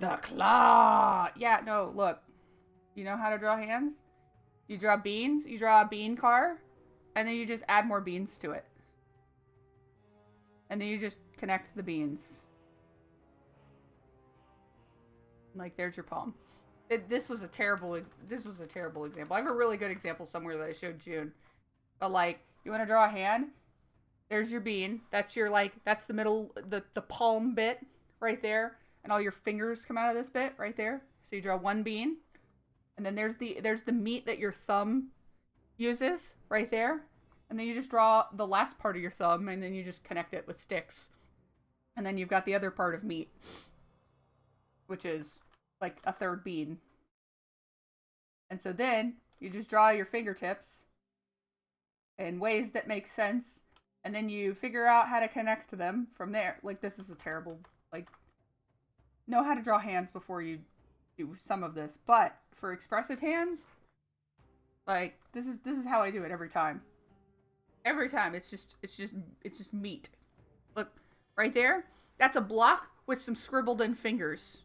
The claw. Yeah, no, look. You know how to draw hands? You draw beans, you draw a bean car, and then you just add more beans to it. And then you just connect the beans. Like, there's your palm. This was a terrible example. I have a really good example somewhere that I showed June. But, like, you want to draw a hand? There's your bean. That's your, like, that's the middle, the palm bit right there. And all your fingers come out of this bit right there. So you draw one bean. And then there's the meat that your thumb uses right there. And then you just draw the last part of your thumb, and then you just connect it with sticks. And then you've got the other part of meat, which is like a third bean. And so then you just draw your fingertips in ways that make sense. And then you figure out how to connect them from there. Like, this is a terrible, like, know how to draw hands before you do some of this. But for expressive hands, like, this is how I do it every time. Every time. It's just meat. Look, right there. That's a block with some scribbled in fingers.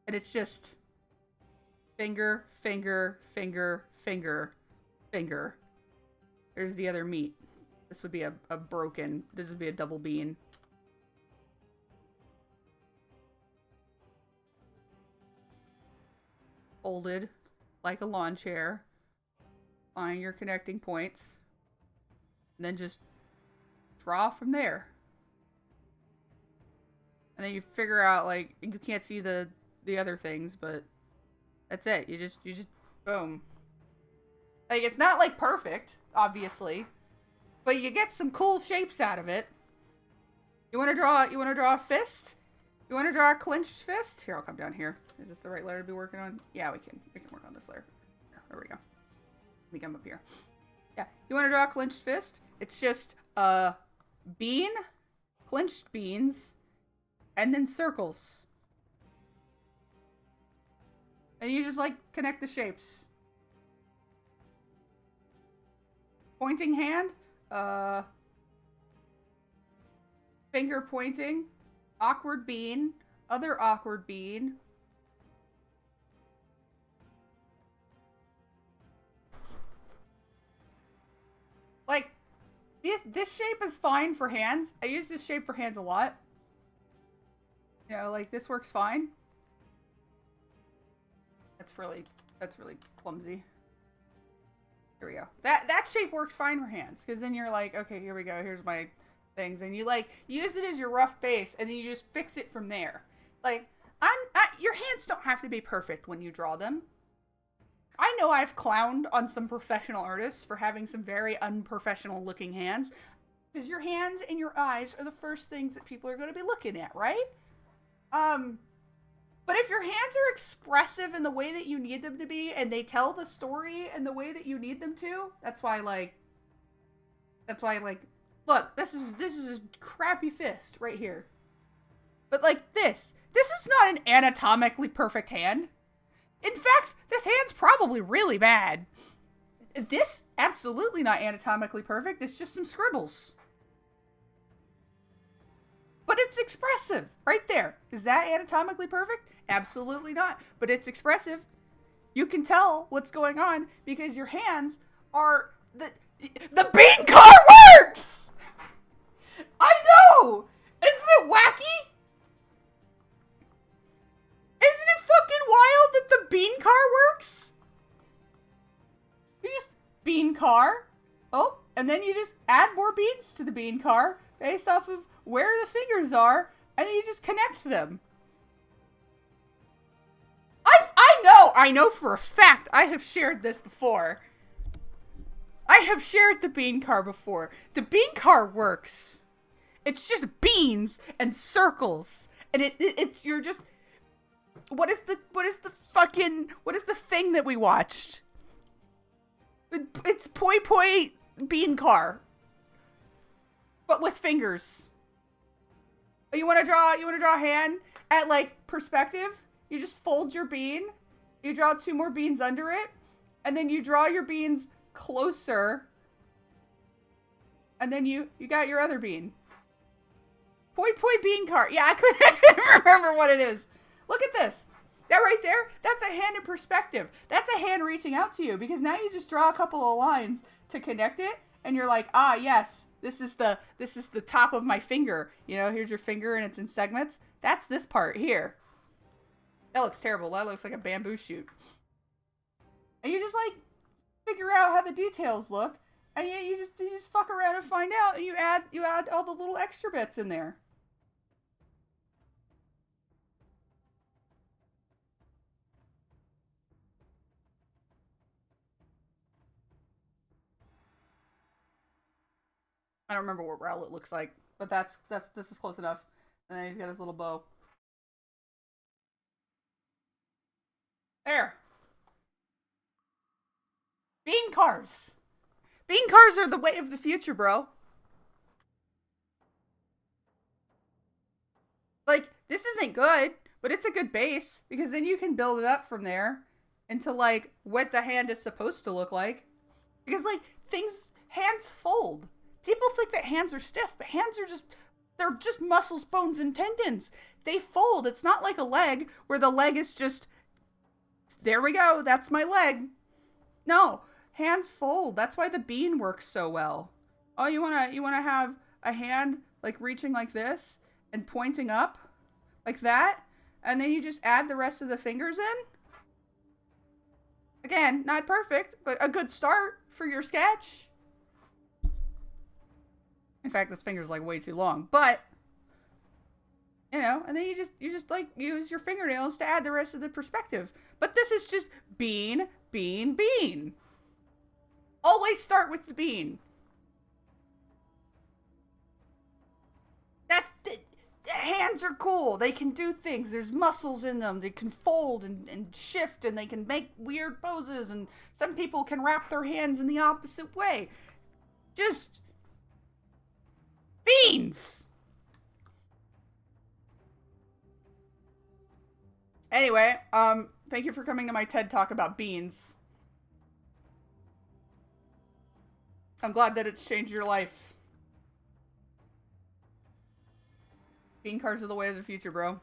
And it's just finger, finger, finger, finger, finger. There's the other meat. This would be this would be a double bean. Folded like a lawn chair. Find your connecting points. And then just draw from there. And then you figure out, like, you can't see the other things, but that's it. You just boom. Like, it's not like perfect, obviously, but you get some cool shapes out of it. You want to draw a fist? You want to draw a clenched fist? Here, I'll come down here. Is this the right layer to be working on? Yeah, we can work on this layer. There we go. Let me come up here. Yeah, you want to draw a clenched fist? It's just a bean, clenched beans, and then circles. And you just, like, connect the shapes. Pointing hand. Finger pointing. Awkward bean. Other awkward bean. Like, this shape is fine for hands. I use this shape for hands a lot. You know, like, this works fine. That's really clumsy. Here we go. That shape works fine for hands, because then you're like, okay, here we go. Here's my things, and you, like, use it as your rough base, and then you just fix it from there. Like, your hands don't have to be perfect when you draw them. I know I've clowned on some professional artists for having some very unprofessional looking hands, because your hands and your eyes are the first things that people are going to be looking at, right? But if your hands are expressive in the way that you need them to be, and they tell the story in the way that you need them to, that's why, look, this is a crappy fist right here. But, like, this is not an anatomically perfect hand. In fact, this hand's probably really bad. This, absolutely not anatomically perfect. It's just some scribbles. But it's expressive, right there. Is that anatomically perfect? Absolutely not. But it's expressive. You can tell what's going on because your hands are the bean car works! I know! Isn't it wacky? Isn't it fucking wild that the bean car works? You just bean car. Oh, and then you just add more beans to the bean car based off of where the fingers are, and then you just connect them. I know for a fact I have shared this before. I have shared the bean car before. The bean car works. It's just beans and circles, and it's you're just. What is the thing that we watched? It's Poi Poi Bean Car, but with fingers. You want to draw a hand at, like, perspective? You just fold your bean. You draw 2 more beans under it, and then you draw your beans closer, and then you got your other bean. Poi poi bean cart. Yeah, I couldn't remember what it is. Look at this. That right there, that's a hand in perspective. That's a hand reaching out to you because now you just draw a couple of lines to connect it and you're like, ah, yes, this is the top of my finger. You know, here's your finger and it's in segments. That's this part here. That looks terrible. That looks like a bamboo shoot. And you just like figure out how the details look, and you just fuck around and find out, and you add all the little extra bits in there. I don't remember what Rowlet looks like, but this is close enough. And then he's got his little bow. There. Bean cars. Bean cars are the way of the future, bro. Like, this isn't good, but it's a good base because then you can build it up from there into like what the hand is supposed to look like. Because like hands fold. People think that hands are stiff, but hands are they're just muscles, bones, and tendons. They fold. It's not like a leg where the leg is just, there we go, that's my leg. No, hands fold. That's why the bean works so well. Oh, you wanna have a hand like reaching like this and pointing up like that, and then you just add the rest of the fingers in. Again, not perfect, but a good start for your sketch. In fact, this finger's like way too long, but you know, and then you just like use your fingernails to add the rest of the perspective. But this is just bean, bean, bean. Always start with the bean. The hands are cool. They can do things. There's muscles in them. They can fold and shift, and they can make weird poses, and some people can wrap their hands in the opposite way. Just beans. Anyway, thank you for coming to my TED Talk about beans. I'm glad that it's changed your life. Bean cars are the way of the future, bro.